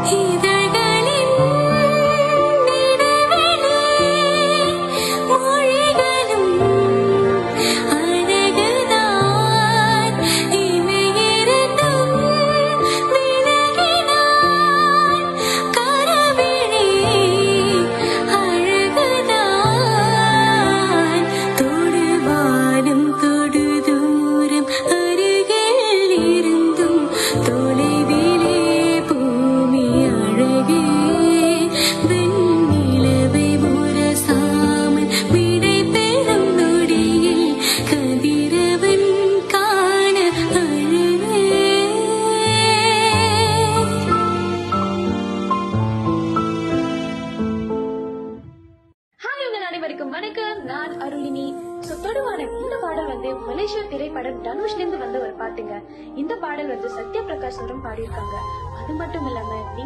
இதழ்களின் நினைவிலே மொழிகளும் அழகுதான். இமையிரண்டும் விலகினான் கரவிழி அழகுதான். தொடுவானம் தொடு தூரம் அருகில் இருந்தும் தொலைவிலே பூமி அழகே. வெண்ணிலவை முரசாமல் விடை பெறும் நொடியில் கதிரவன் காண அழகே. ஹாய் உங்கள் அனைவருக்கும் வணக்கம். நான் அருளினி. தொடுவானம் இந்த பாடல் மலேசியா திரைப்படம் தனுஷ்ல இருந்து வந்த ஒரு பாட்டுங்க. இந்த பாடல் சத்யா பிரகாஷ் அவரும் பாடியிருக்காங்க. அது மட்டும் இல்லாம